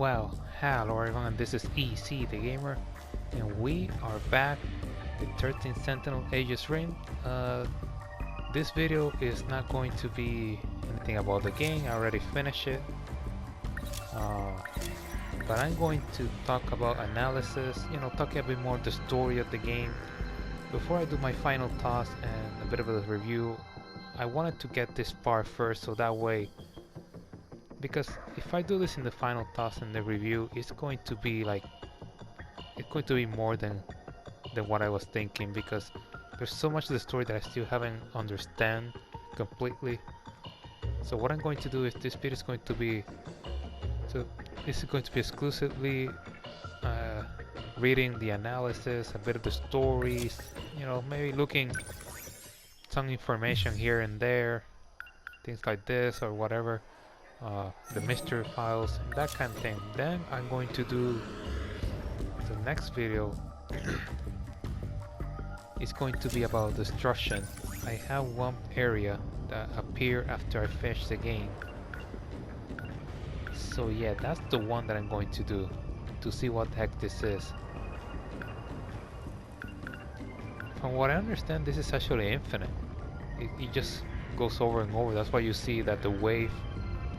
Well, hello everyone, this is EC the Gamer, and we are back with 13 Sentinel Aegis Rim. This video is not going to be anything about the game, I already finished it. Uh, but I'm going to talk about analysis, talking a bit more the story of the game. Before I do my final thoughts and a bit of a review, I wanted to get this far first so that way, because if I do this in the final thoughts and the review, it's going to be more than what I was thinking, because there's so much of the story that I still haven't understand completely. So what I'm going to do is this video is going to be exclusively reading the analysis, a bit of the stories, maybe looking some information here and there, things like this or whatever, the mystery files, that kind of thing. Then I'm going to do the next video. It's going to be about destruction. I have one area that appeared after I finished the game. So yeah, that's the one that I'm going to do, to see what the heck this is. From what I understand, this is actually infinite. It just goes over and over. That's why you see that the wave,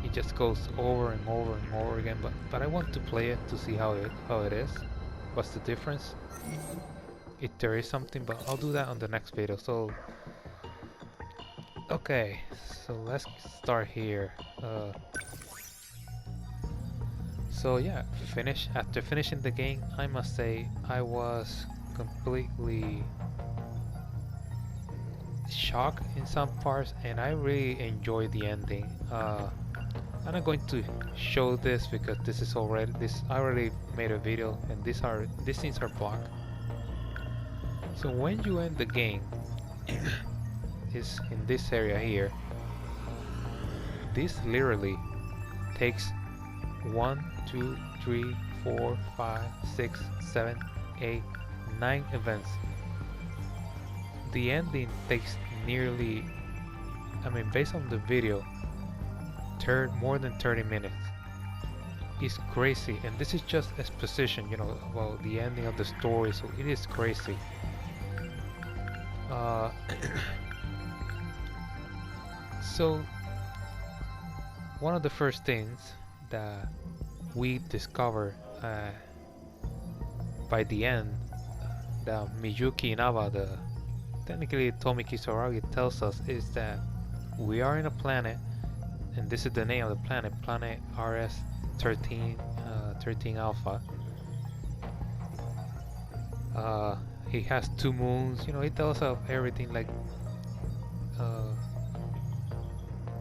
it just goes over and over and over again. But I want to play it to see how it is. What's the difference? If there is something, but I'll do that on the next video. So okay, so let's start here. So yeah, after finishing the game, I must say I was completely shocked in some parts, and I really enjoyed the ending. I'm not going to show this because I already made a video, and these things are blocked. So when you end the game, is in this area here. This literally takes 1, 2, 3, 4, 5, 6, 7, 8, 9 events. The ending takes nearly, based on the video, more than 30 minutes. It's crazy, and this is just exposition, about the ending of the story, so it is crazy. So one of the first things that we discover by the end, that Miyuki Inaba, technically Tomi Kisaragi, tells us is that we are in a planet, and this is the name of the planet, planet RS-13 13 Alpha. He has 2 moons, he tells us everything, like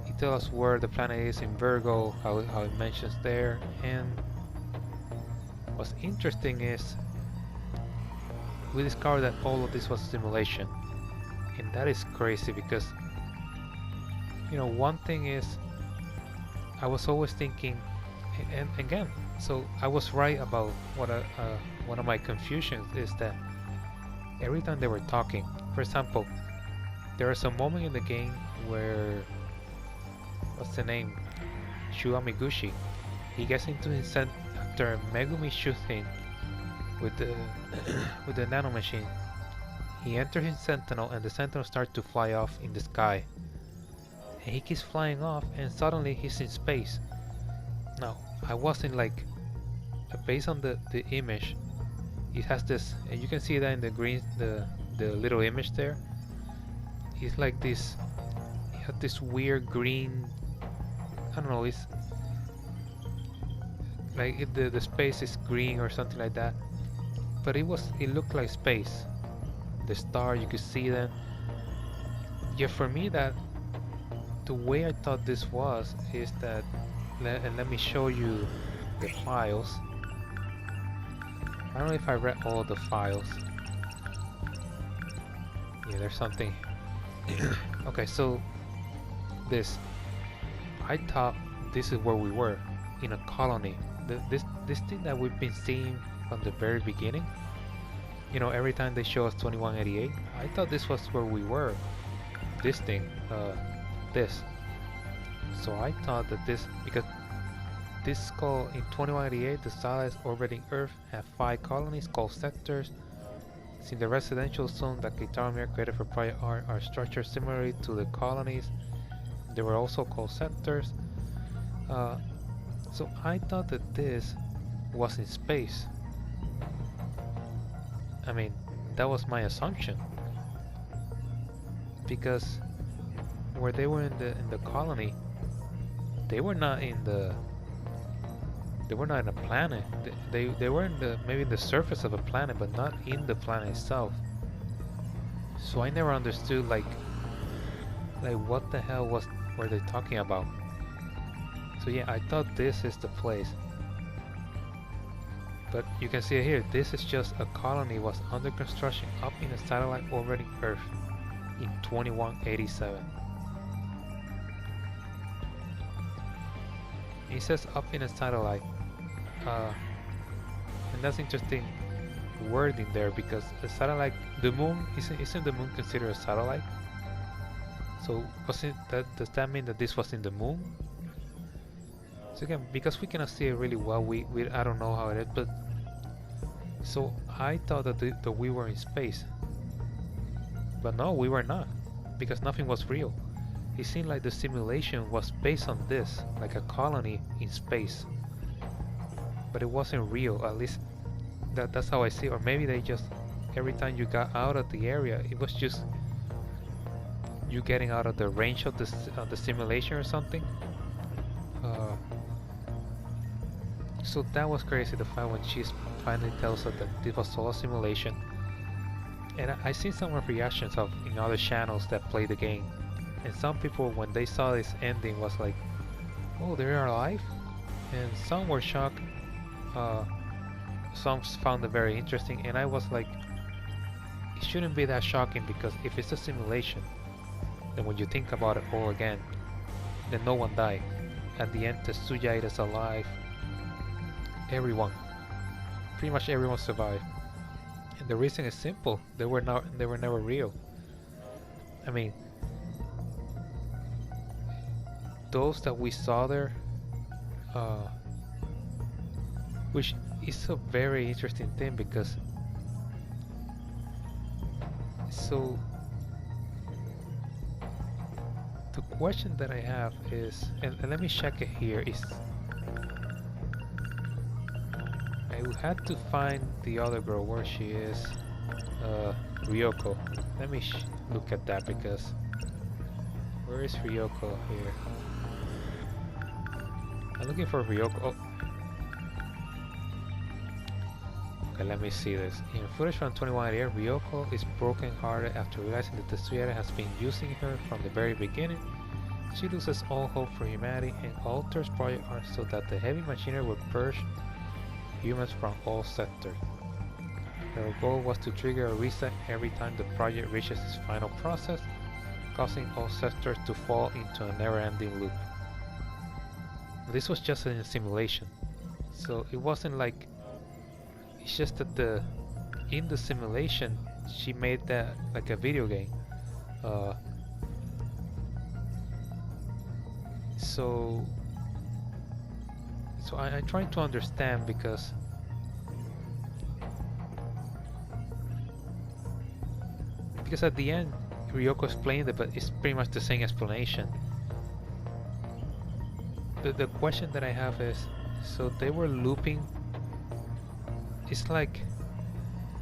he tells us where the planet is in Virgo, how it mentions there. And what's interesting is we discovered that all of this was simulation, and that is crazy because one thing is, I was always thinking, and again, so I was right about what one of my confusions is that every time they were talking, for example, there is a moment in the game where, what's the name, Shu Amiguchi, he gets into his after Megumi shoots him with the with the nanomachine. He enters his Sentinel, and the Sentinel starts to fly off in the sky, and he keeps flying off, and suddenly he's in space. Now I wasn't like, based on the image, it has this, and you can see that in the green, the little image there. It's like this, it had this weird green, I don't know, it's like the space is green or something like that, but it looked like space. The star, you could see them. Yeah, for me, that the way I thought this was is that, and let me show you the files. I don't know if I read all the files. Yeah, there's something. Okay, so I thought this is where we were, in a colony. This thing that we've been seeing from the very beginning. Every time they show us 2188, I thought this was where we were. This thing, this. So I thought that this, because This is called, in 2188, the satellites orbiting Earth have 5 colonies called sectors. In the residential zone that Keitaromir created for Project R are structured similarly to the colonies. They were also called sectors. So I thought that this was in space. I mean, that was my assumption. Because where they were in the colony, they were not in the planet. They were in maybe in the surface of a planet, but not in the planet itself. So I never understood like what the hell were they talking about. So yeah, I thought this is the place. But you can see it here. This is just a colony was under construction up in a satellite orbiting Earth in 2187. It says up in a satellite. And that's interesting wording there, because a satellite, the moon, isn't the moon considered a satellite? So does that mean that this was in the moon? So again, because we cannot see it really well, I don't know how it is, but so I thought that we were in space, but no, we were not, because nothing was real. It seemed like the simulation was based on this, like a colony in space, but it wasn't real. At least that's how I see it. Or maybe they just, every time you got out of the area, it was just you getting out of the range of the simulation or something. So that was crazy, the fact when she finally tells us that this was all a simulation. And I seen some of reactions in other channels that play the game, and some people, when they saw this ending, was like, oh, they're alive? And some were shocked, some found it very interesting, and I was like, it shouldn't be that shocking, because if it's a simulation, then when you think about it all again, then no one died. At the end, Tetsuya is alive. Pretty much everyone survived. And the reason is simple. They were never real. I mean, those that we saw there, which is a very interesting thing, because so the question that I have is, and let me check it here, is I had to find the other girl, where she is, Ryoko. Let me look at that, because where is Ryoko here? I'm looking for Ryoko. Oh. Okay, let me see this. In footage from 2188, Ryoko is broken-hearted after realizing that Tetsuya has been using her from the very beginning. She loses all hope for humanity and alters Project R so that the heavy machinery will purge humans from all sectors. Her goal was to trigger a reset every time the project reaches its final process, causing all sectors to fall into a never-ending loop. This was just a simulation, so it wasn't like, it's just that in the simulation she made that like a video game. So I'm trying to understand, because at the end Ryoko explained it, but it's pretty much the same explanation. The question that I have is, so they were looping, it's like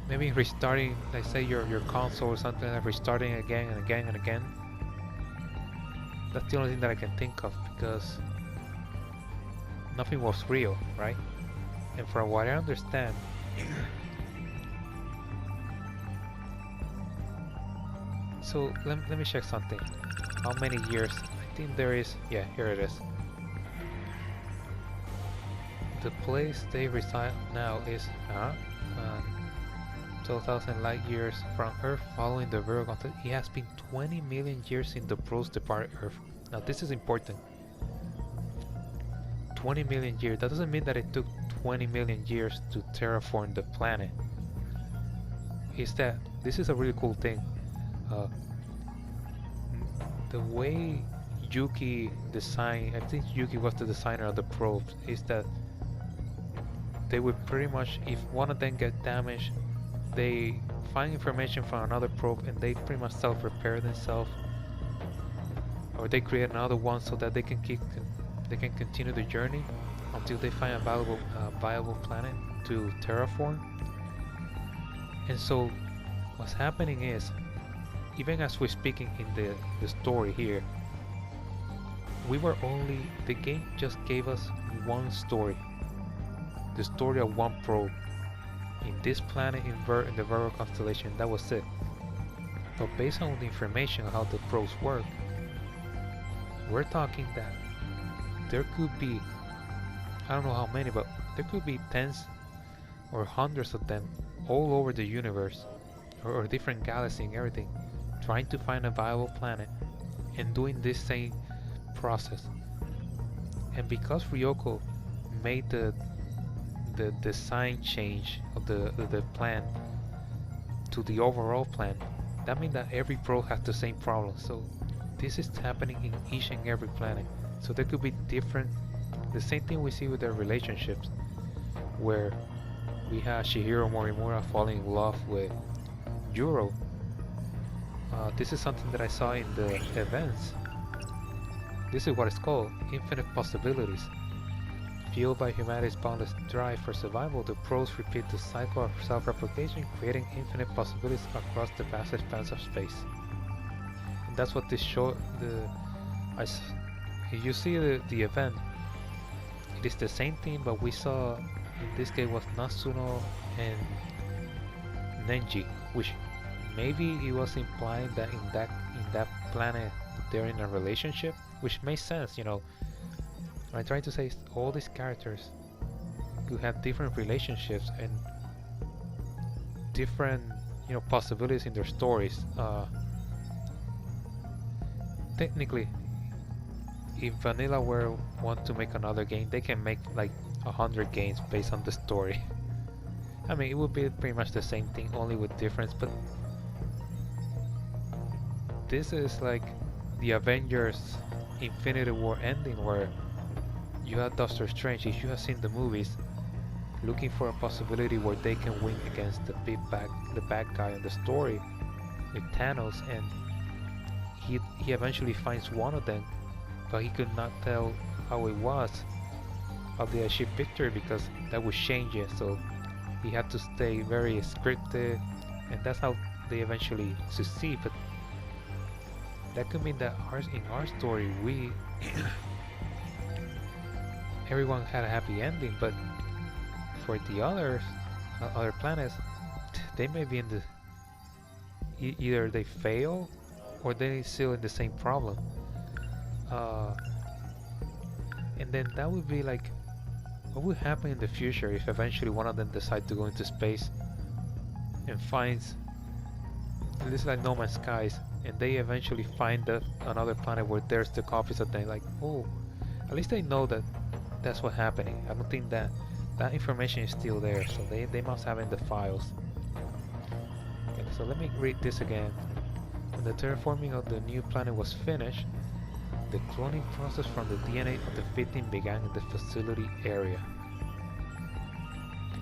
maybe restarting, like say your console or something, like restarting again and again and again. That's the only thing that I can think of, because nothing was real, right? And from what I understand, so let me check something. How many years? I think there is, yeah, here it is. The place they reside now is 12,000 light years from Earth, following the Virgo contact. It has been 20 million years in the Pro's departed Earth. Now this is important. 20 million years. That doesn't mean that it took 20 million years to terraform the planet. It's that this is a really cool thing. The way Yuki design, I think Yuki was the designer of the probes, is that they would pretty much, if one of them get damaged, they find information from another probe and they pretty much self-repair themselves, or they create another one so that they can continue the journey until they find a viable planet to terraform. And so what's happening is, even as we're speaking in the story here, the game just gave us one story, the story of one probe in this planet in the Virgo constellation. That was it. But based on the information of how the probes work, we're talking that there could be, I don't know how many, but there could be tens or hundreds of them all over the universe, or different galaxies and everything, trying to find a viable planet and doing this same process. And because Ryoko made the design change of the plan to the overall plan, that means that every probe has the same problem. So this is happening in each and every planet. So there could be the same thing we see with their relationships, where we have Shihiro Morimura falling in love with Yuro. This is something that I saw in the events. This is what it's called, infinite possibilities. Fueled by humanity's boundless drive for survival, the pros repeat the cycle of self-replication, creating infinite possibilities across the vast expanse of space. And that's what this show. You see the event. It is the same thing, but we saw in this case was Natsuno and Nenji, which maybe it was implying that in that planet they're in a relationship, which makes sense, you know. What I'm trying to say is all these characters could have different relationships and different, you know, possibilities in their stories. Technically, if Vanillaware want to make another game, they can make like 100 games based on the story. I mean, it would be pretty much the same thing, only with difference, but this is like the Avengers Infinity War ending, where you have Doctor Strange, if you have seen the movies, looking for a possibility where they can win against the bad guy in the story with Thanos, and he eventually finds one of them, but he could not tell how it was, how they achieved victory, because that would change it. So he had to stay very scripted, and that's how they eventually succeed. But that could mean that in our story, everyone had a happy ending, but for the other planets, they may be in the either they fail or they're still in the same problem. And then that would be like, what would happen in the future if eventually one of them decides to go into space and finds, this is like No Man's Skies, and they eventually find another planet where there's the copies of them. Like, oh, at least they know that that's what's happening. I don't think that information is still there, so they must have it in the files. Okay, so let me read this again. When the terraforming of the new planet was finished, the cloning process from the DNA of the victim began in the facility area.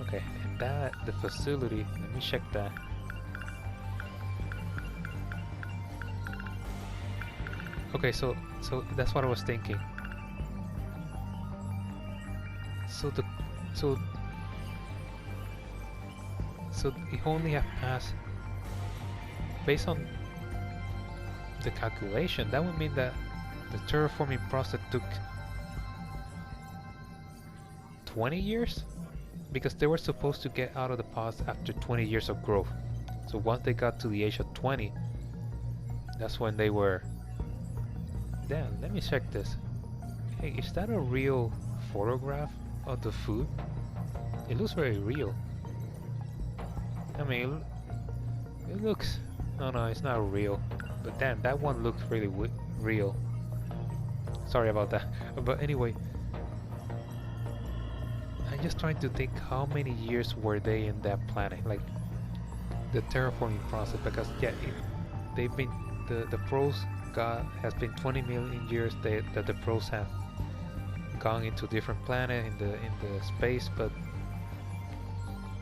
Okay, and the facility, let me check that. Okay, so that's what I was thinking. So it only have passed, based on the calculation, that would mean that the terraforming process took 20 years? Because they were supposed to get out of the pods after 20 years of growth. So once they got to the age of 20, that's when they were... Damn, let me check this. Hey, is that a real photograph of the food? It looks very real. I mean, it looks... No, it's not real. But damn, that one looks really real. Sorry about that. But anyway, I'm just trying to think how many years were they in that planet, like the terraforming process, because yeah, they've been, the pros has been 20 million years that the pros have gone into different planet in the space, but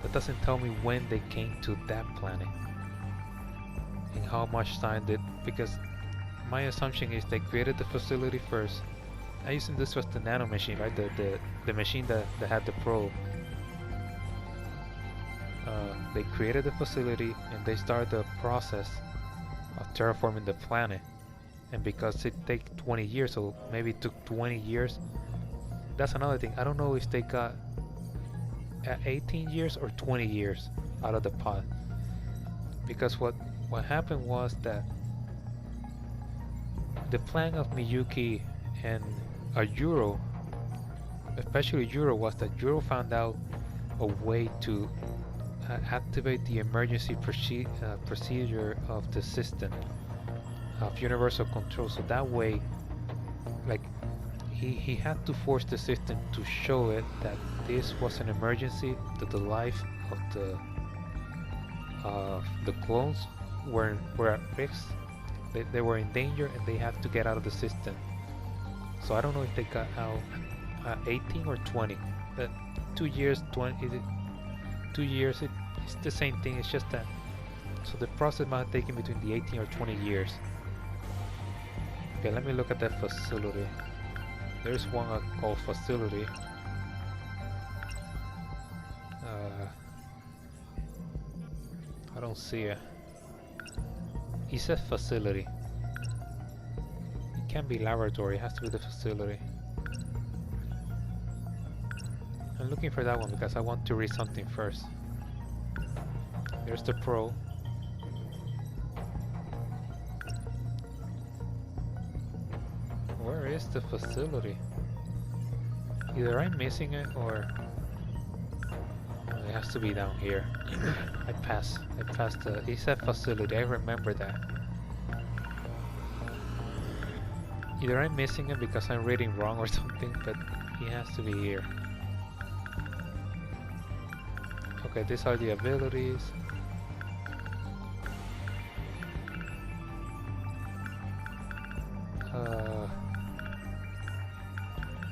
that doesn't tell me when they came to that planet and how much time did, because my assumption is they created the facility first. I assume this was the nano machine, right? The machine that had the probe. They created the facility and they started the process of terraforming the planet. And because it takes 20 years, so maybe it took 20 years. That's another thing. I don't know if they got 18 years or 20 years out of the pod. Because what happened was that the plan of Miyuki and Euro, especially Euro, was that Euro found out a way to activate the emergency procedure of the system of universal control. So that way, like, he had to force the system to show it that this was an emergency, that the life of the clones were at risk. They were in danger and they had to get out of the system. So I don't know if they got out 18 or 20. But 2 years, 20. 2 years, it's the same thing. It's just that. So the process might have taken between the 18 or 20 years. Okay, let me look at that facility. There's one called facility. I don't see it. He said facility. It can't be laboratory, it has to be the facility. I'm looking for that one because I want to read something first. There's the pro. Where is the facility? Either I'm missing it or it has to be down here. I passed the, it said facility, I remember that. Either I'm missing it because I'm reading wrong or something, but it has to be here. Okay, these are the abilities.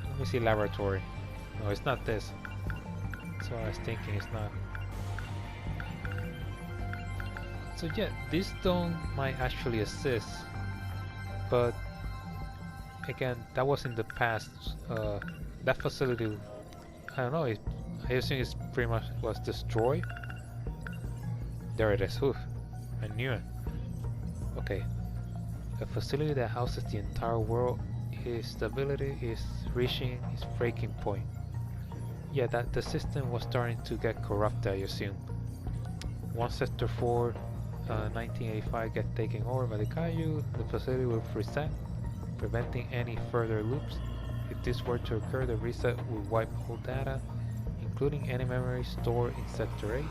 Let me see laboratory. No, it's not this. That's what I was thinking, it's not. So yeah, this stone might actually assist, but again, that was in the past. That facility, I don't know, I assume it's pretty much was destroyed. There it is. Oof, I knew it. Okay, a facility that houses the entire world. Its stability is reaching its breaking point. Yeah, that the system was starting to get corrupted, I assume. Once Sector 4, 1985 get taken over by the Kaiju, the facility will reset, preventing any further loops. If this were to occur, the reset will wipe all data, including any memories stored in Sector 8.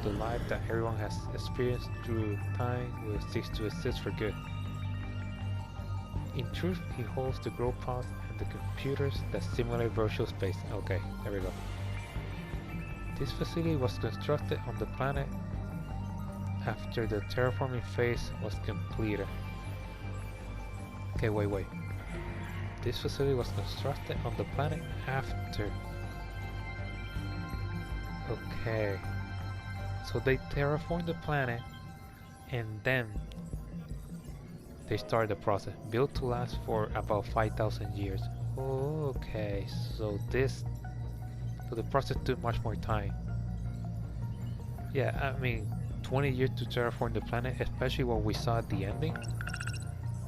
The life that everyone has experienced through time will cease to exist for good. In truth, he holds the growth pods and the computers that simulate virtual space. Okay, there we go. This facility was constructed on the planet after the terraforming phase was completed. Okay, wait. This facility was constructed on the planet after. Okay. So they terraformed the planet and then they started the process. Built to last for about 5,000 years. Okay, so the process took much more time. Yeah, I mean, 20 years to terraform the planet, especially what we saw at the ending.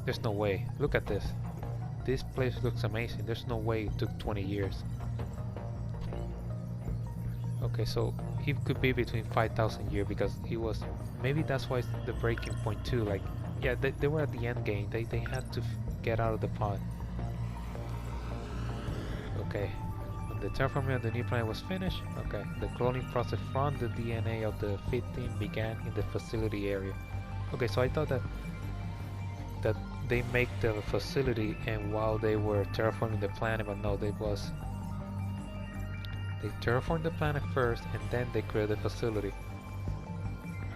There's no way. Look at this. This place looks amazing. There's no way it took 20 years. Okay, so it could be between 5,000 years because it was. Maybe that's why it's the breaking point too. Like, yeah, they were at the end game. They had to get out of the pod. Okay, when the terraforming of the new planet was finished, okay, the cloning process from the DNA of the 15 began in the facility area. Okay, so I thought that they make the facility and while they were terraforming the planet, but no, they terraformed the planet first and then they created the facility.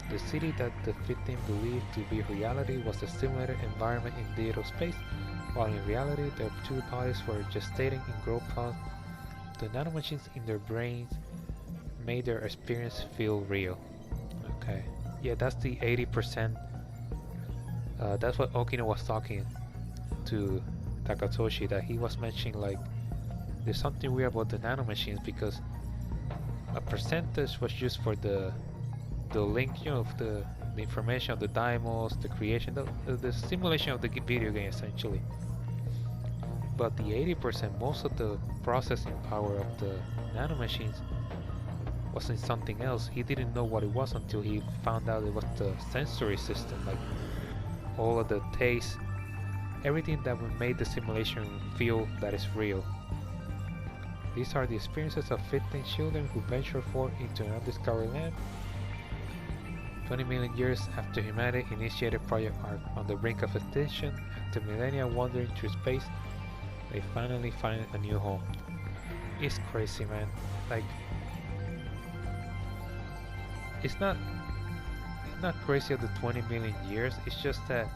The city that the victim believed to be reality was a simulated environment in digital space, while in reality their two bodies were gestating in growth pods. The nanomachines in their brains made their experience feel real. Okay, yeah, that's the 80%. That's what Okino was talking to Takatoshi, that he was mentioning like there's something weird about the nanomachines because a percentage was used for the link, you know, of the information of the demos, the creation, the simulation of the video game essentially. But the 80%, most of the processing power of the nanomachines was in something else. He didn't know what it was until he found out it was the sensory system, like all of the taste, everything that would make the simulation feel that is real. These are the experiences of 15 children who venture forth into an undiscovered land 20 million years after humanity initiated Project Ark. On the brink of extinction, after millennia wandering through space, they finally find a new home. It's crazy, man. Like, it's not crazy of the 20 million years, it's just that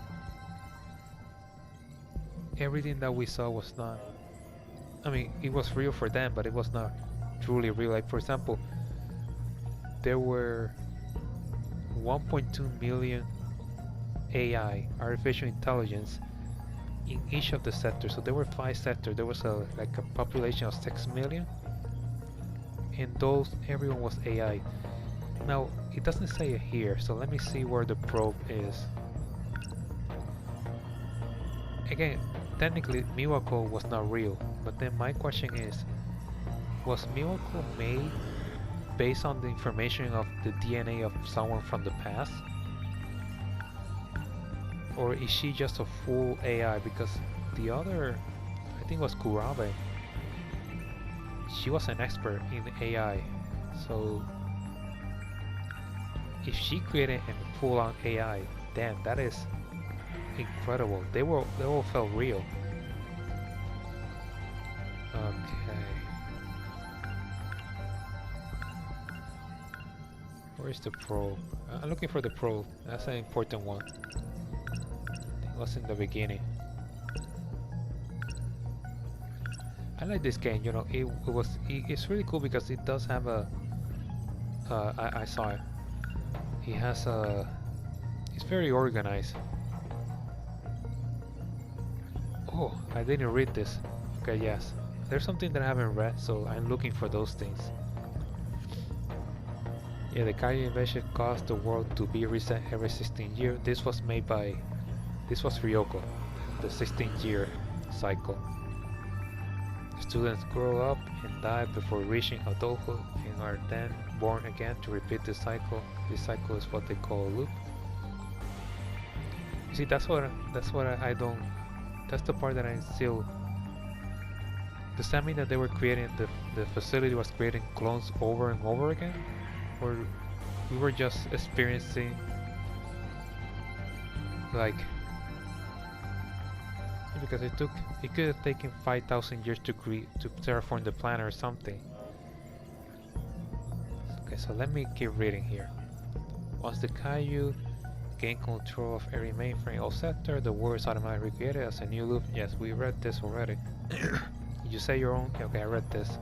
everything that we saw was not, I mean, it was real for them, but it was not truly real. Like, for example, there were 1.2 million AI, artificial intelligence, in each of the sectors. So there were 5 sectors. There was like a population of 6 million. And those, everyone was AI. Now, it doesn't say it here, so let me see where the probe is. Again, technically, Miwako was not real, but then my question is, was Miwako made based on the information of the DNA of someone from the past? Or is she just a full AI? Because the other, I think was Kurabe, she was an expert in AI, so if she created a full-on AI, damn, that is incredible. They all felt real. Okay. Where's the probe? I'm looking for the probe. That's an important one. It was in the beginning. I like this game, you know, it's really cool because it does have a I saw it. It has a, it's very organized. Oh, I didn't read this. Okay, yes. There's something that I haven't read, so I'm looking for those things. Yeah, the Kaiju invasion caused the world to be reset every 16 years. This was Ryoko, the 16-year cycle. Students grow up and die before reaching adulthood and are then born again to repeat the cycle. This cycle is what they call a loop. You see, that's what I don't. That's the part that I still. Does that mean that they were creating the facility was creating clones over and over again, or we were just experiencing like? Because it could have taken 5,000 years to terraform the planet or something. Okay, so let me keep reading here. Once the Kaiju gain control of every mainframe or sector, the world is automatically recreated as a new loop. Yes, we read this already. You say your own? Okay, I read this.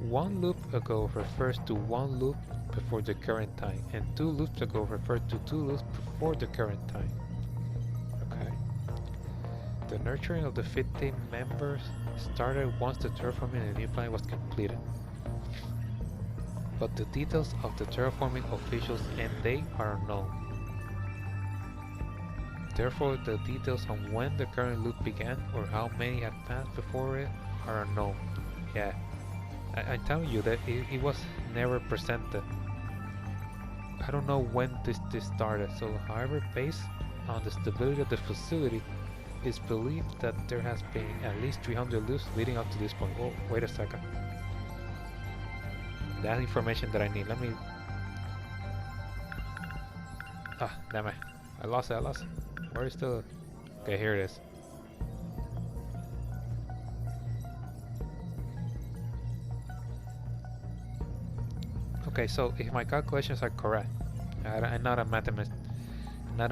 One loop ago refers to one loop before the current time, and 2 loops ago referred to 2 loops before the current time. Okay. The nurturing of the 15 members started once the terraforming of the new planet was completed. But the details of the terraforming officials and date are unknown. Therefore, the details on when the current loop began or how many had passed before it are unknown. Yeah, I'm telling you that it was never presented. I don't know when this started, so however, based on the stability of the facility, it's believed that there has been at least 300 loops leading up to this point. Oh, wait a second. That information that I need, let me... Ah, damn it. I lost it. Where is the... Okay, here it is. Okay, so if my calculations are correct, I'm not a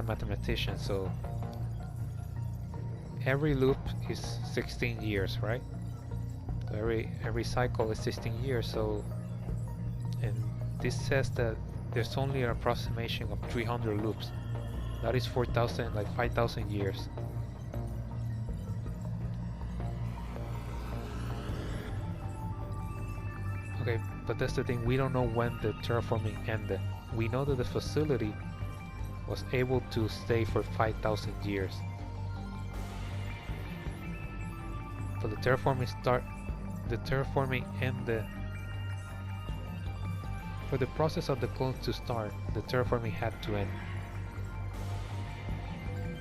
mathematician, so every loop is 16 years, right? So every cycle is 16 years. So, and this says that there's only an approximation of 300 loops. That is 4,000, like 5,000 years. Okay, but that's the thing. We don't know when the terraforming ended. We know that the facility was able to stay for 5,000 years. But the terraforming ended. For the process of the clones to start, the terraforming had to end.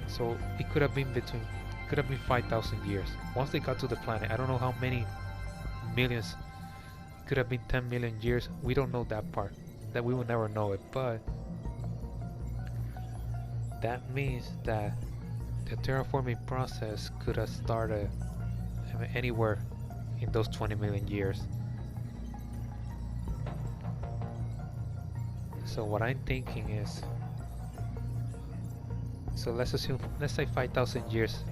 So it could have been 5,000 years. Once they got to the planet, I don't know how many millions. It could have been 10 million years. We don't know that part. That we will never know it, but that means that the terraforming process could have started anywhere in those 20 million years. So what I'm thinking is, so let's say 5,000 years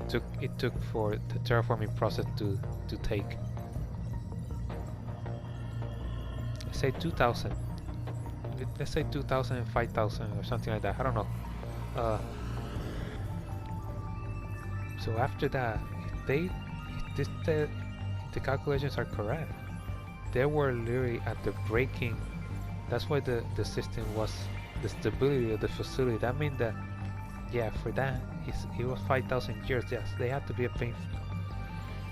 it took for the terraforming process to take. Let's say 2,000. Let's say 2,000 and 5,000 or something like that. I don't know. So after that, if the calculations are correct, they were literally at the breaking. That's why the system was the stability of the facility. That means that, yeah, for that it was 5,000 years. Yes, they had to be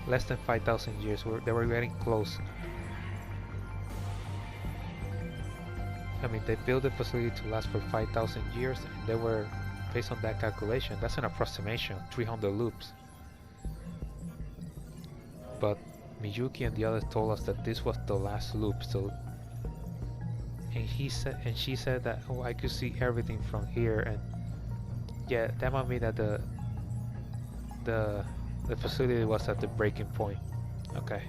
less than 5,000 years. They were getting close. I mean, they built the facility to last for 5,000 years, and they were, based on that calculation, that's an approximation, 300 loops. But Miyuki and the others told us that this was the last loop, so, and she said that, oh, I could see everything from here, and yeah, that might mean that the facility was at the breaking point. Okay.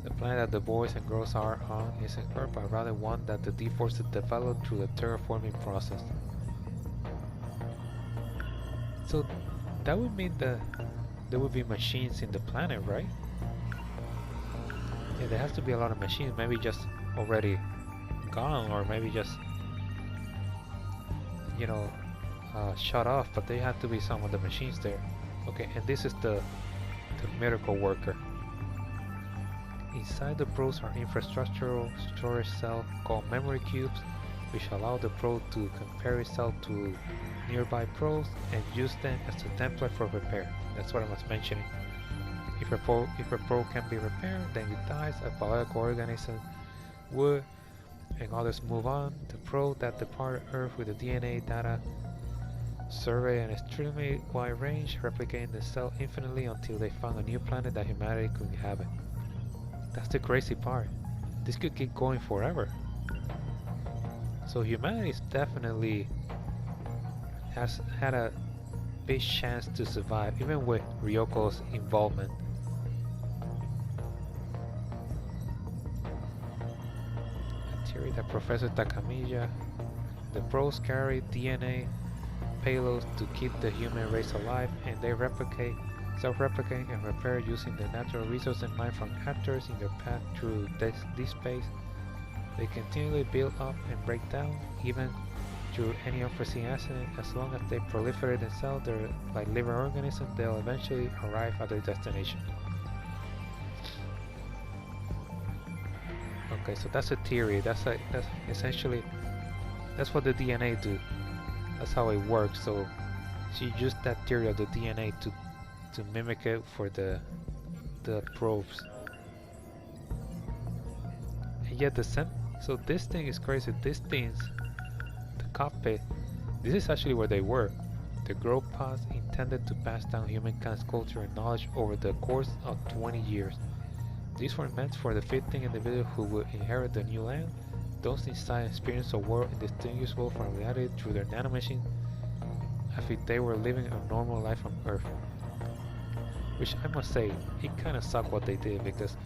The planet that the boys and girls are on isn't Earth, but rather one that the D-Forces developed through the terraforming process. So that would mean that there would be machines in the planet, right? Yeah, there has to be a lot of machines, maybe just already gone, or maybe just, you know, shut off, but there have to be some of the machines there. Okay, and this is the miracle worker. Inside the probes are infrastructural storage cells called memory cubes, which allow the probe to compare itself to nearby probes and use them as a template for repair. That's what I was mentioning. If a probe can be repaired, then it dies. A biological organism would, and others move on. The probe that departed Earth with the DNA data survey an extremely wide range, replicating the cell infinitely until they found a new planet that humanity could inhabit. That's the crazy part. This could keep going forever. So humanity definitely has had a big chance to survive, even with Ryoko's involvement. A theory that Professor Takamiya, the probes carry DNA payloads to keep the human race alive, and they self-replicate and repair using the natural resources mined from actors in their path through this space. They continually build up and break down, even through any unforeseen accident. As long as they proliferate themselves, they're like living organisms, they'll eventually arrive at their destination. Okay, so that's a theory. That's essentially what the DNA do. That's how it works. So she used that theory of the DNA to mimic it for the probes. And yet so this thing is crazy. These things, the cockpit, this is actually where they were. The growth pods intended to pass down humankind's culture and knowledge over the course of 20 years. These were meant for the 15 individuals who would inherit the new land. Those inside experience a world indistinguishable from reality through their nanomachine, as if they were living a normal life on Earth. Which I must say, it kind of sucked what they did, because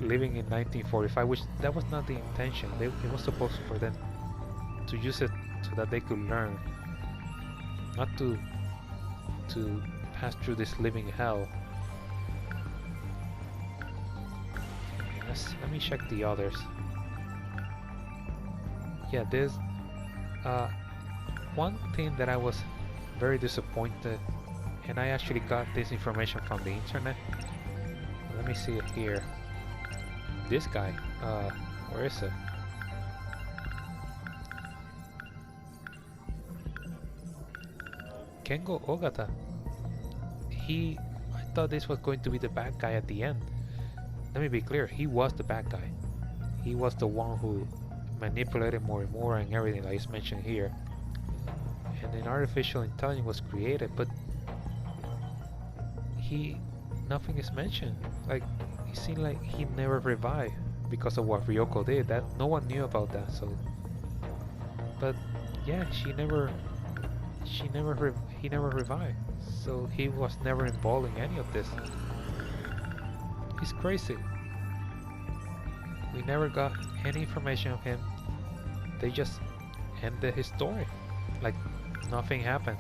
living in 1945, which that was not the intention. It was supposed for them to use it so that they could learn, not to pass through this living hell. Let me check the others. Yeah, there's one thing that I was very disappointed, and I actually got this information from the internet. Let me see it here. This guy, where is it? Kengo Ogata. I thought this was going to be the bad guy at the end. Let me be clear, he was the bad guy. He was the one who manipulated Morimura and everything like is mentioned here. And an artificial intelligence was created, but nothing is mentioned. Like, it seemed like he never revived because of what Ryoko did. That no one knew about that. So, but yeah, he never revived. So he was never involved in any of this. He's crazy. We never got any information of him. They just ended his story, like nothing happened.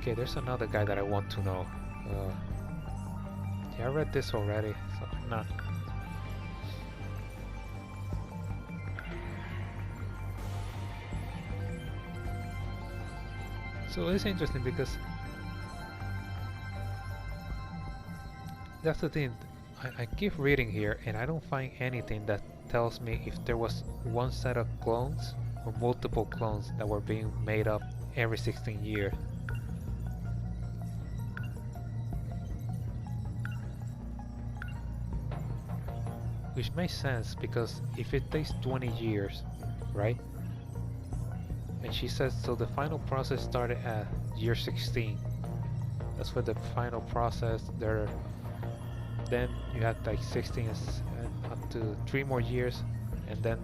Okay, there's another guy that I want to know. Yeah, I read this already, so nah. So it's interesting because that's the thing. I keep reading here and I don't find anything that tells me if there was one set of clones or multiple clones that were being made up every 16 years. Which makes sense because if it takes 20 years, right? And she says, so the final process started at year 16. That's where the final process there. Then you had like 16 and up to 3 more years, and then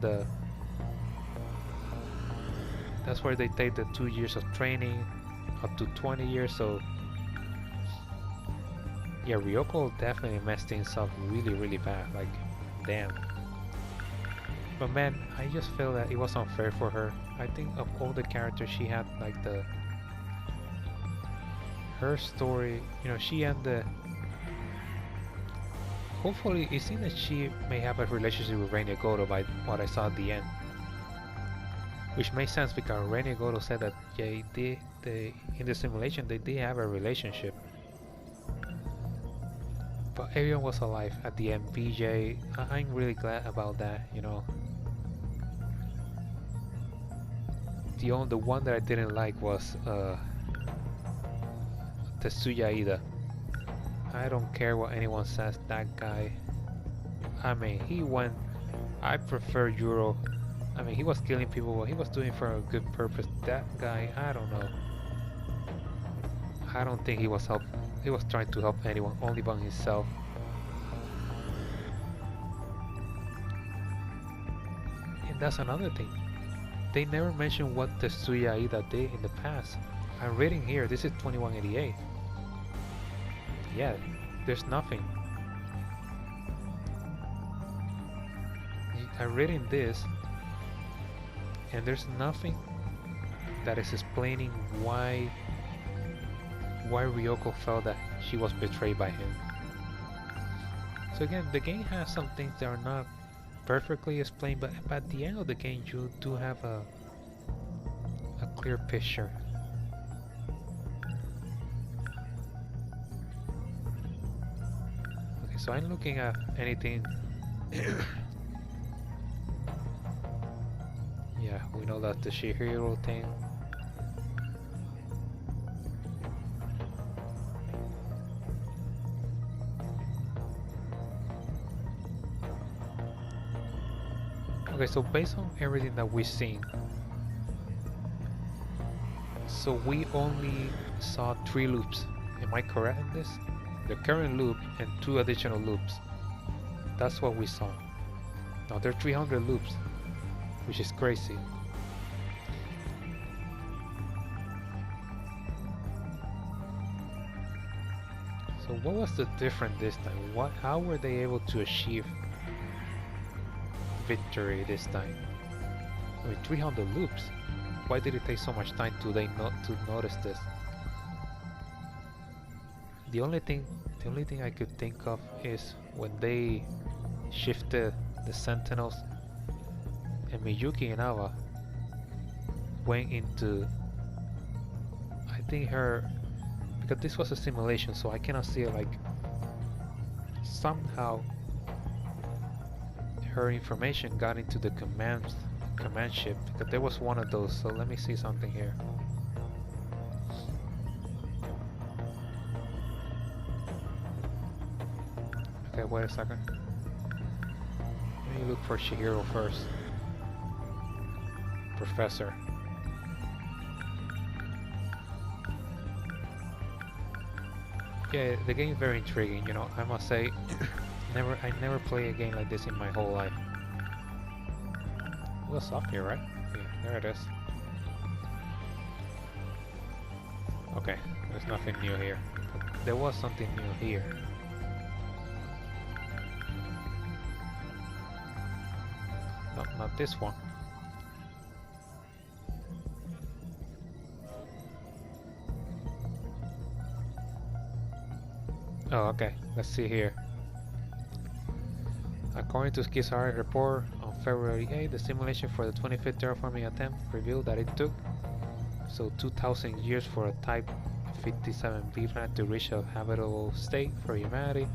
that's where they take the 2 years of training up to 20 years. So yeah, Ryoko definitely messed things up really bad. Like, damn. But man, I just feel that it was unfair for her. I think of all the characters she had, like her story, you know, she and the hopefully it seems that she may have a relationship with Reina Goto by what I saw at the end. Which makes sense because Reina Goto said that yeah, they in the simulation they did have a relationship. But everyone was alive at the end. BJ, I'm really glad about that, you know. The one that I didn't like was Tetsuya Ida. I don't care what anyone says, that guy. I mean, he went. I prefer Euro. I mean, he was killing people, but he was doing it for a good purpose. That guy, I don't know. I don't think he was He was trying to help anyone, only by himself. And that's another thing. They never mentioned what Tetsuya Ida did in the past. I'm reading here. This is 2188. Yeah, there's nothing. I'm reading this, and there's nothing that is explaining why Ryoko felt that she was betrayed by him. So again, the game has some things that are not perfectly explained, but at the end of the game, you do have a clear picture. Okay, so I'm looking at anything. Yeah, we know that the Shihiro thing. Okay, so based on everything that we've seen, so we only saw 3 loops. Am I correct in this? The current loop and 2 additional loops. That's what we saw. Now there are 300 loops, which is crazy. So what was the difference this time? How were they able to achieve victory this time? I mean, 300 loops. Why did it take so much time to notice this? The only thing I could think of is when they shifted the Sentinels and Miyuki and Ava went into, I think because this was a simulation, so I cannot see it, like somehow her information got into the command ship, because there was one of those. So let me see something here. Okay, wait a second. Let me look for Shihiro first. Professor. Yeah, the game is very intriguing, you know, I must say. I never played a game like this in my whole life. What's up here, right? Yeah, there it is. Okay, there's nothing new here. But there was something new here. Not this one. Oh, okay. Let's see here. According to Skizar's report on February 8, the simulation for the 25th terraforming attempt revealed that it took 2,000 years for a Type 57b planet to reach a habitable state for humanity.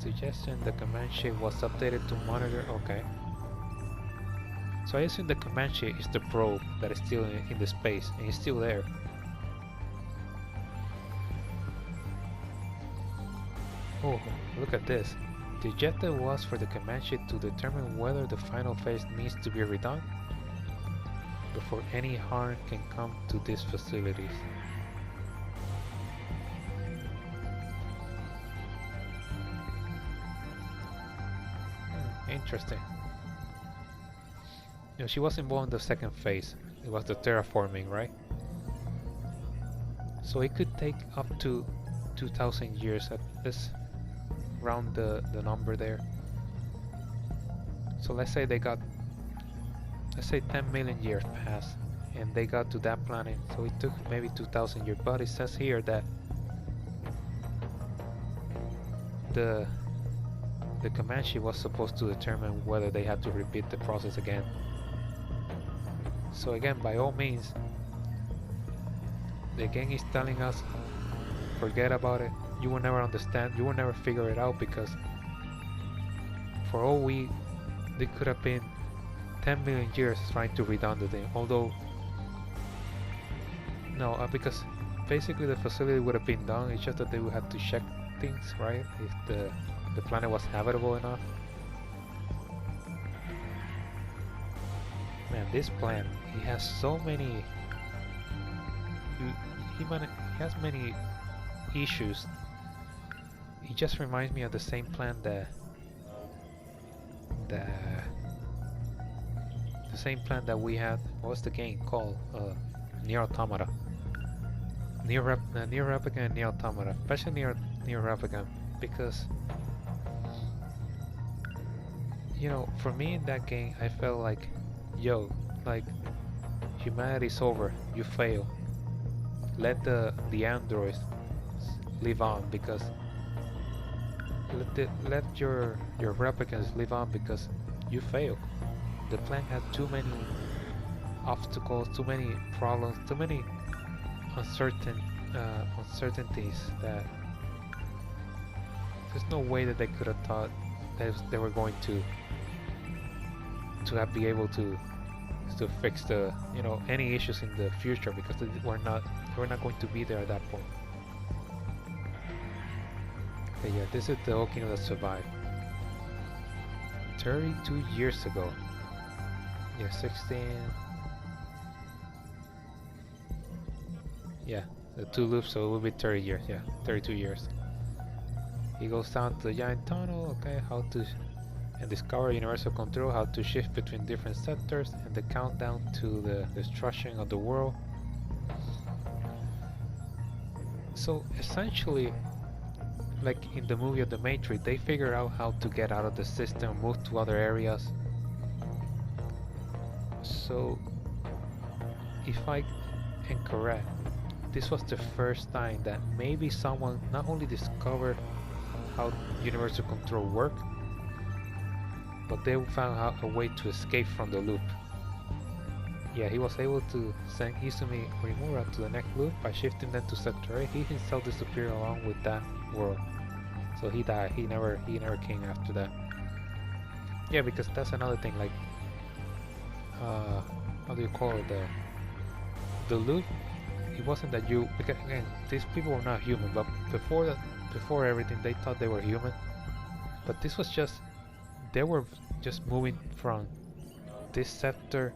Suggestion the command sheet was updated to monitor. Okay. So I assume the command sheet is the probe that is still in the space, and it's still there. Oh, look at this. The objective was for the command sheet to determine whether the final phase needs to be redone before any harm can come to these facilities. Interesting. You know, she was involved in the second phase. It was the terraforming, right? So it could take up to 2,000 years at this, round the number there. So let's say 10 million years passed and they got to that planet. So it took maybe 2,000 years. But it says here that the Comanche was supposed to determine whether they had to repeat the process again. So again, by all means, the game is telling us, forget about it. You will never understand, you will never figure it out, because for all they could have been 10 million years trying to redone the thing. Although, no, because basically the facility would have been done, it's just that they would have to check things, right? If the planet was habitable enough. Man, this planet, he has so many. He has many issues. He just reminds me of the same planet the same planet that we had. What's the game called? Nier Automata. Nier Replicant and Nier Automata, especially Nier Replicant, because, you know, for me in that game, I felt like, yo, like, humanity's over, you fail. Let the androids live on, because let your replicants live on, because you fail. The planet had too many obstacles, too many problems, too many uncertainties that there's no way that they could have thought that they were going to be able to fix the, you know, any issues in the future, because they were not going to be there at that point. Okay, yeah, this is the Okino that survived 32 years ago. Yeah, 16. Yeah, the 2 loops, so it will be 30 years. Yeah, 32 years. He goes down to the giant tunnel. Okay, how to and discover universal control, how to shift between different sectors, and the countdown to the destruction of the world. So essentially, like in the movie of the Matrix, they figure out how to get out of the system, move to other areas. So if I am correct, this was the first time that maybe someone not only discovered how universal control worked, but they found out a way to escape from the loop. Yeah, he was able to send Izumi Rimura to the next loop by shifting them to Sector 8. He himself disappeared along with that world. So he died. He never came after that. Yeah, because that's another thing, like how do you call it, the loop? It wasn't that you, because again, these people were not human, but before everything they thought they were human. But this was just, they were just moving from this sector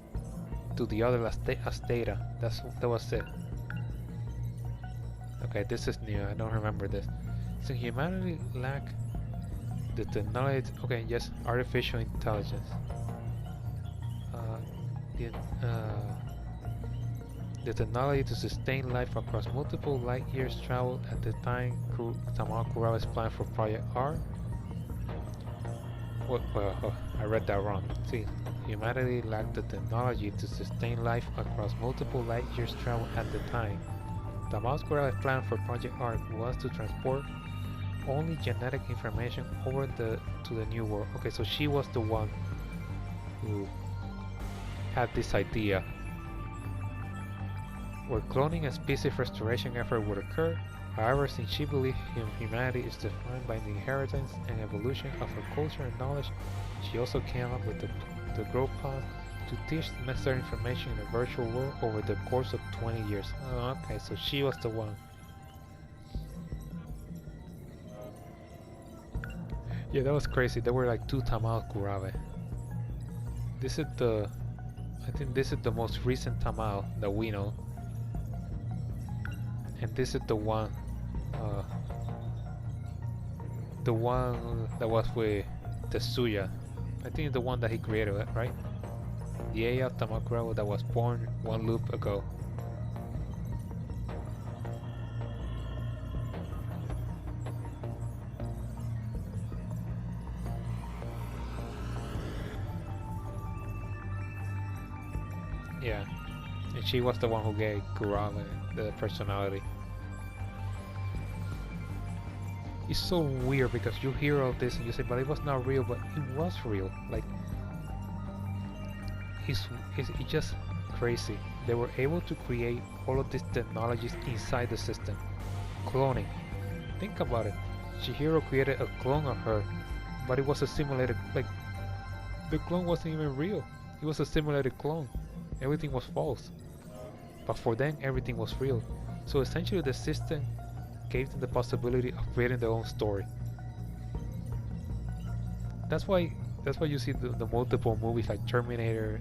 to the other as data. That was it. Okay, this is new. I don't remember this. So humanity lack the technology. Okay, yes, artificial intelligence. The technology to sustain life across multiple light years traveled at the time Tamao Kurawa's plan for Project R. Well, I read that wrong. See, humanity lacked the technology to sustain life across multiple light years traveled at the time. Tamao Kurawa's plan for Project R was to transport only genetic information over to the new world. Okay, so she was the one who had this idea where cloning and species restoration effort would occur. However, since she believed humanity is defined by the inheritance and evolution of her culture and knowledge, she also came up with the growth path to teach the necessary information in a virtual world over the course of 20 years. Oh, okay, so she was the one. Yeah, that was crazy. There were like 2 Tamao Kurawe. This is I think this is the most recent Tamao that we know. And this is the one that was with Tetsuya. I think it's the one that he created, right? The AI of Tamao Kurawa that was born one loop ago. Yeah, and she was the one who gave Kurawa the personality. It's so weird because you hear all this and you say, but it was not real, but it was real. Like, it's just crazy. They were able to create all of these technologies inside the system. Cloning. Think about it. Chihiro created a clone of her, but it was a simulated, like, the clone wasn't even real. It was a simulated clone. Everything was false. But for them, everything was real. So essentially the system gave them the possibility of creating their own story. That's why you see the multiple movies like Terminator,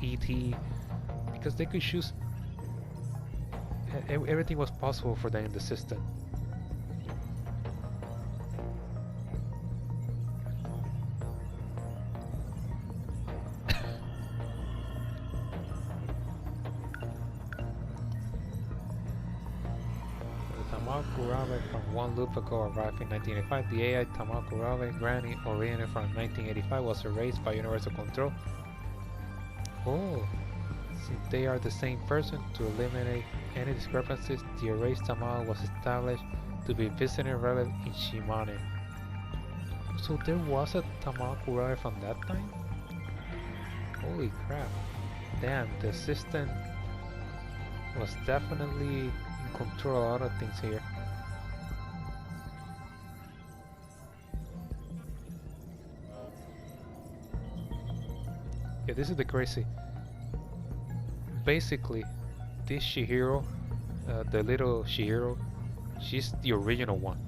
E.T., because they could choose. Everything was possible for them in the system. Tamao Kurawe from one loop ago arrived in 1985. The AI Tamao Kurawe Granny, originated from 1985, was erased by universal control. Oh, since they are the same person, to eliminate any discrepancies, the erased Tamao was established to be visiting relative in Shimane. So there was a Tamao Kurawe from that time? Holy crap. Damn, the system was definitely control a lot of things here. Yeah, this is the crazy. Basically, this Chihiro, the little Chihiro, she's the original one.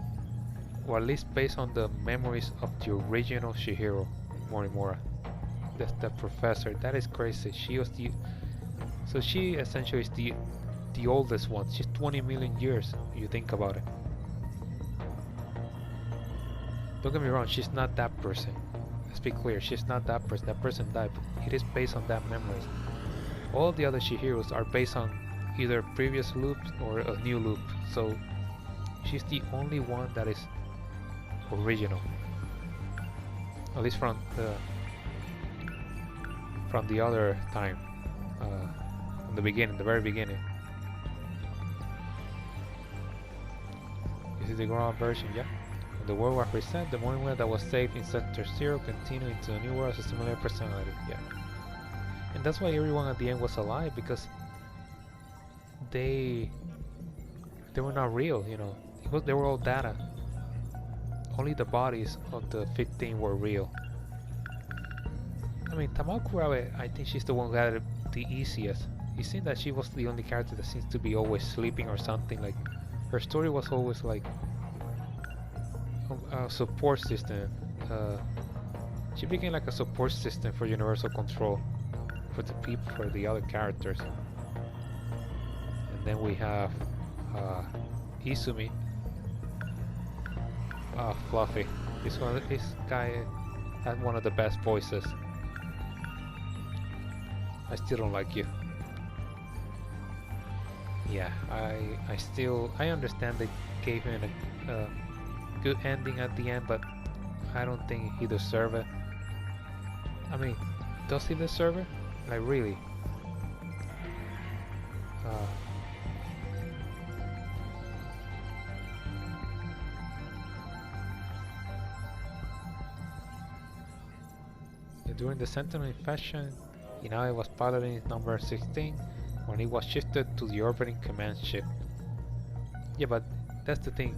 Or at least based on the memories of the original Chihiro Morimura. That's the professor. That is crazy. She was the... So she essentially is the oldest one. She's 20 million years, if you think about it. Don't get me wrong, she's not that person. let's be clear, she's not that person. That person died, but it is based on that memories. All the other Shihiros are based on either previous loops or a new loop. So she's the only one that is original. At least from the other time, from the beginning, the very beginning. This is the grown-up version, yeah. When the world was reset, the Moonwell that was saved in Sector 0 continued into the new world as a similar personality, yeah. And that's why everyone at the end was alive, because they were not real, you know. They were all data. Only the bodies of the 15 were real. I mean, Tamao Kurabe, I think she's the one who had it the easiest. It seemed that she was the only character that seems to be always sleeping or something. Like, her story was always like a support system. She became like a support system for Universal Control, for the people, for the other characters. And then we have Izumi. Fluffy. This guy had one of the best voices. I still don't like you. Yeah, I understand they gave him a good ending at the end, but I don't think he deserved it. I mean, does he deserve it? Like, really? During the Sentinel infection, Inaue was piloting number 16 when it was shifted to the orbiting command ship. Yeah, but that's the thing.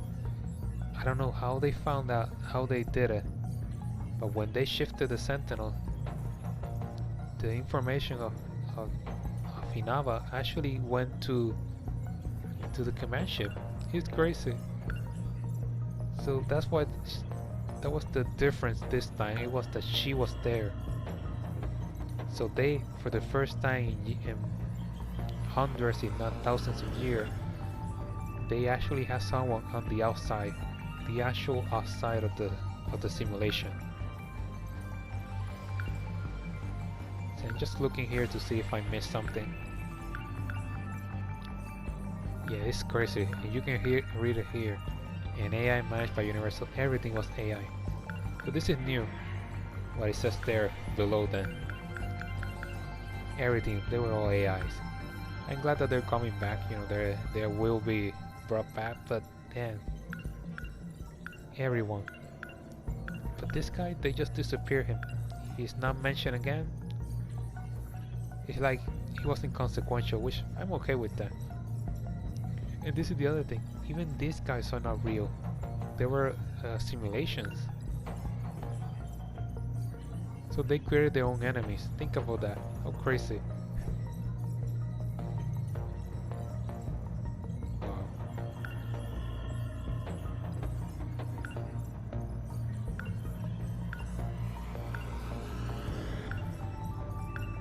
I don't know how they found out, how they did it, but when they shifted the Sentinel, the information of Inaba actually went to the command ship. He's crazy. So that's why that was the difference this time. It was that she was there. So they, for the first time in hundreds, if not thousands of years, they actually have someone on the outside, the actual outside of the simulation. So I'm just looking here to see if I missed something. Yeah, it's crazy. And you can read it here. An AI managed by Universal. Everything was AI. So this is new. What it says there below then. Everything, they were all AIs. I'm glad that they're coming back. You know, they will be brought back. But damn, everyone. But this guy, they just disappear him. He's not mentioned again. It's like he was inconsequential, which I'm okay with that. And this is the other thing. Even these guys are not real. They were simulations. So they created their own enemies. Think about that. How crazy. Wow.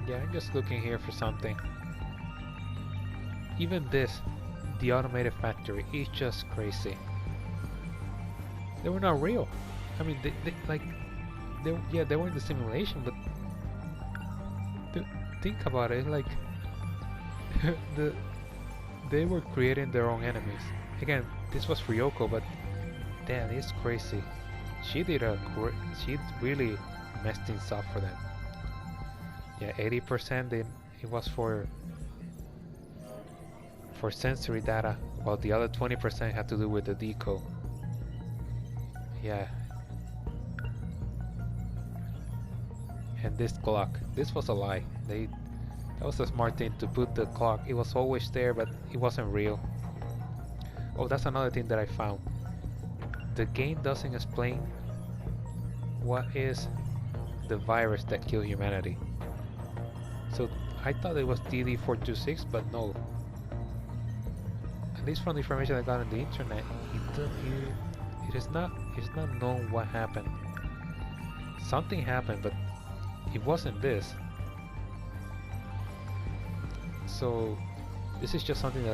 Yeah, I'm just looking here for something. Even this, the automated factory, is just crazy. They were not real. I mean, they were in the simulation, but think about it, like they were creating their own enemies. Again, this was Ryoko, but damn, it's crazy. She really messed things up for them. Yeah, 80% it was for sensory data, while the other 20% had to do with the decode. Yeah. And this clock, this was a lie. That was a smart thing to put the clock. It was always there, but it wasn't real. Oh, that's another thing that I found. The game doesn't explain what is the virus that killed humanity. So I thought it was DD426, but no. At least from the information I got on the internet, it's not known what happened. Something happened, but it wasn't this. So this is just something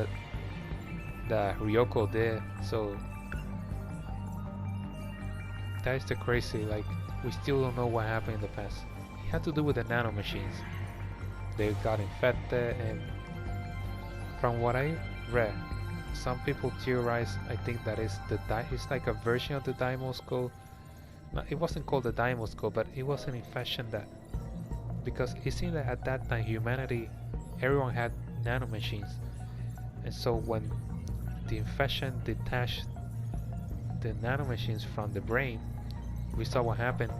that Ryoko did. So that is the crazy, like, We still don't know what happened in the past. It had to do with the nanomachines. They got infected, and from what I read, some people theorize, I think that is it's like a version of the Dimoscope. No, it wasn't called the Dimoscope, but it was an infection that, because it seemed that at that time humanity, everyone had nanomachines, and so when the infection detached the nanomachines from the brain, we saw what happened.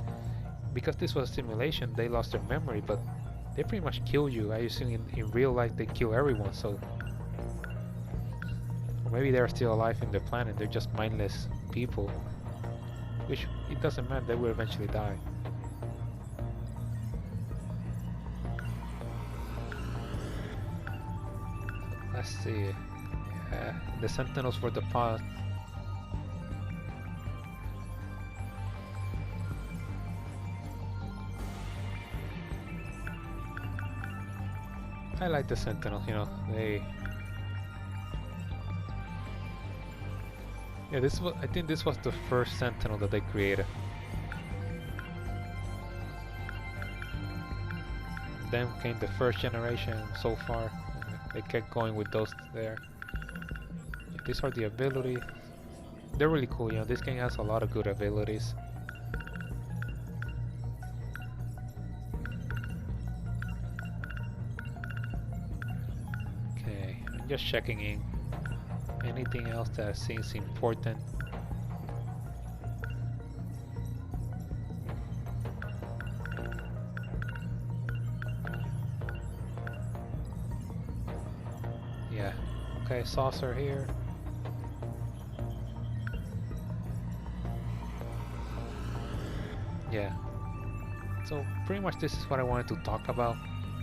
Because this was a simulation, they lost their memory, but they pretty much kill you. I assume in real life they kill everyone, so... Or maybe they're still alive in the planet, they're just mindless people. Which, it doesn't matter, they will eventually die. Let's see... the Sentinels were the pod. I like the Sentinels, you know, they... Yeah, I think this was the first Sentinel that they created. Then came the first generation, so far, they kept going with those there. Yeah, these are the abilities. They're really cool, you know, this game has a lot of good abilities. Just checking in. Anything else that seems important? Yeah. Okay, saucer here. Yeah. So pretty much this is what I wanted to talk about.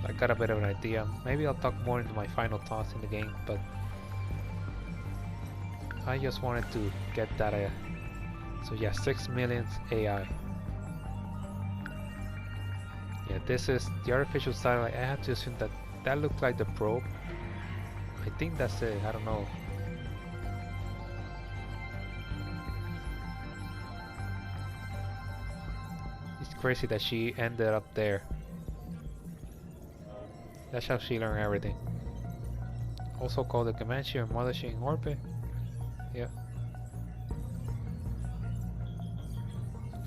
I got a bit of an idea. Maybe I'll talk more into my final thoughts in the game, but I just wanted to get that. So yeah, 6 million AI. Yeah, this is the artificial satellite. I have to assume that that looked like the probe. I think that's it. I don't know. It's crazy that she ended up there. That's how she learned everything. Also called the Comanche or Mothership in orbit. Yeah.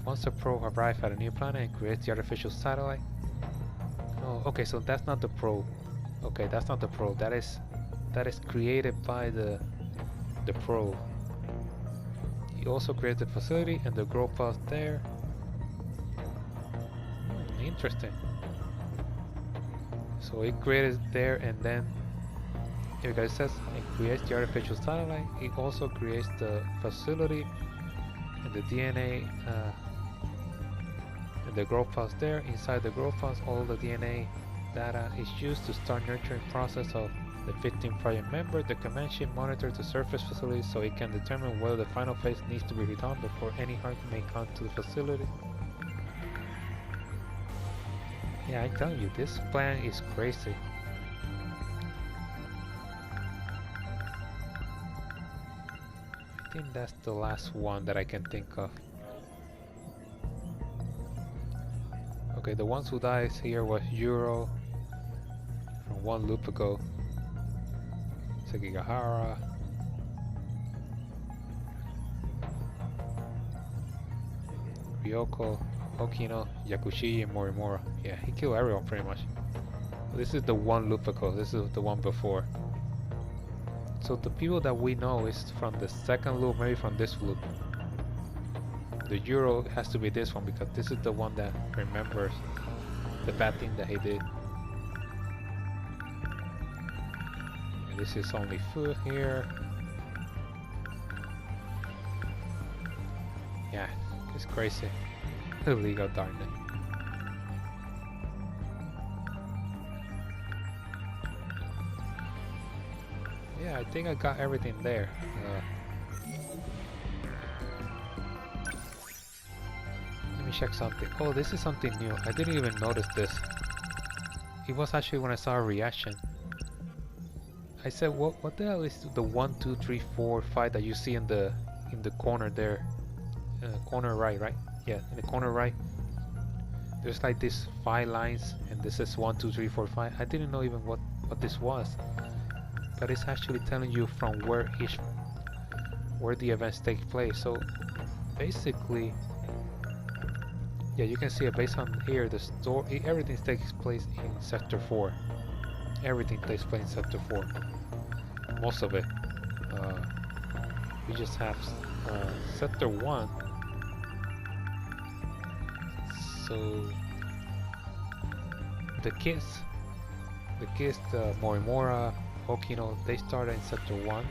Once the probe arrives at a new planet and creates the artificial satellite. Oh, okay, so that's not the probe. Okay, that's not the probe. That is created by the probe. He also created the facility and the growth pods there. Interesting. So it created there, and then because it says it creates the artificial satellite, it also creates the facility and the DNA and the growth pods there. Inside the growth pods, all the DNA data is used to start nurturing process of the 15 project member. The Comanche monitors the surface facility so it can determine whether the final phase needs to be redone before any harm may come to the facility. Yeah, I'm telling you, this plan is crazy. I think that's the last one that I can think of. Okay, the ones who died here was Euro from one loop ago. Sekigahara. Ryoko, Okino, Yakushi, and Morimura. Yeah, he killed everyone pretty much. This is the one loop ago, this is the one before. So the people that we know is from the second loop, maybe from this loop. The Euro has to be this one because this is the one that remembers the bad thing that he did. And this is only food here. Yeah, it's crazy. The League of Darkness. Yeah, I think I got everything there. Let me check something. Oh, this is something new. I didn't even notice this. It was actually when I saw a reaction. I said, what the hell is the 1, 2, 3, 4, 5 that you see in the corner there? Corner right, right? Yeah, in the corner right. there's like these 5 lines, and this is 1, 2, 3, 4, 5. I didn't know even what this was, but it's actually telling you from where the events take place. So basically, yeah, you can see it based on here. The story, everything takes place in Sector 4. Everything takes place in Sector 4. Most of it. We just have Sector 1. So the kids, Morimura, Okino, they started in Sector 1.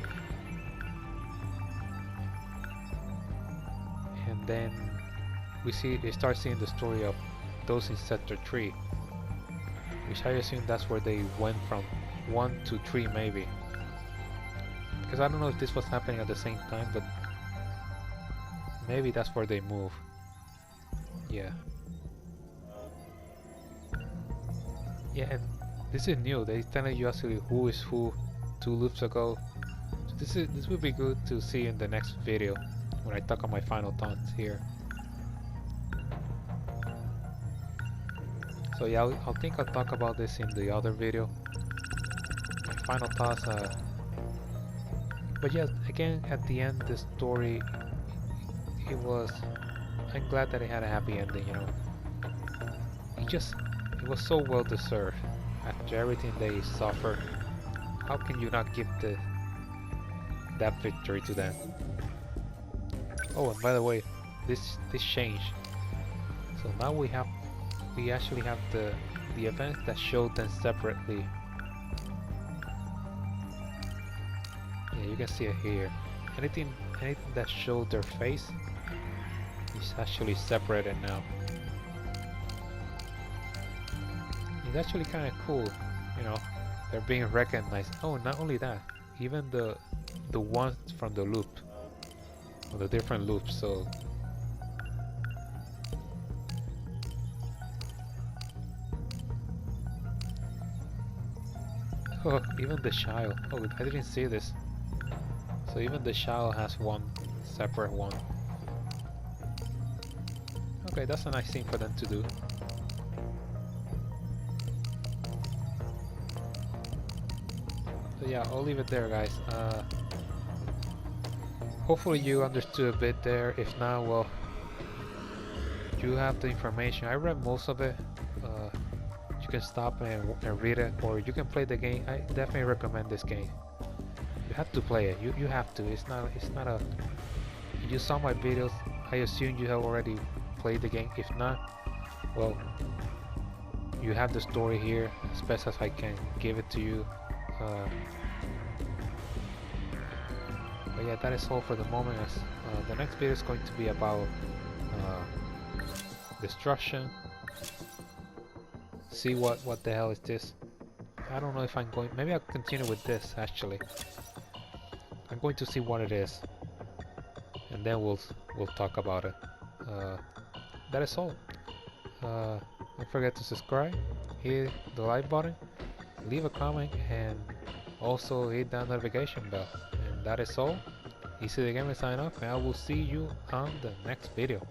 And then we start seeing the story of those in Sector 3. Which I assume that's where they went from 1 to 3 maybe. Because I don't know if this was happening at the same time, but maybe that's where they move. Yeah. Yeah, and this is new. They're telling you actually who is who 2 loops ago. So this would be good to see in the next video when I talk on my final thoughts here. So yeah, I'll think I'll talk about this in the other video. My final thoughts. But yeah, again, at the end, the story, I'm glad that it had a happy ending, you know. It was so well deserved. After everything they suffered, how can you not give that victory to them? Oh, and by the way, this changed. So now we actually have the events that show them separately. Yeah, you can see it here. Anything that showed their face is actually separated now. It's actually kind of cool, you know. They're being recognized. Oh, not only that, even the ones from the loop, or the different loops. So oh, even the child. Oh, I didn't see this. So even the child has one separate one. Okay, that's a nice thing for them to do. So yeah, I'll leave it there, guys. Hopefully you understood a bit there. If not, well, you have the information. I read most of it. You can stop and read it, or you can play the game. I definitely recommend this game. You have to play it. You have to. It's not a. You saw my videos. I assume you have already played the game. If not, well, you have the story here as best as I can give it to you. But yeah, that is all for the moment. As the next video is going to be about destruction. See what the hell is this? I don't know if I'm going. Maybe I'll continue with this actually. I'm going to see what it is, and then we'll talk about it. That is all. Don't forget to subscribe, hit the like button, leave a comment, and also hit that notification bell. And that is all. Easy the Gamer sign off, and I will see you on the next video.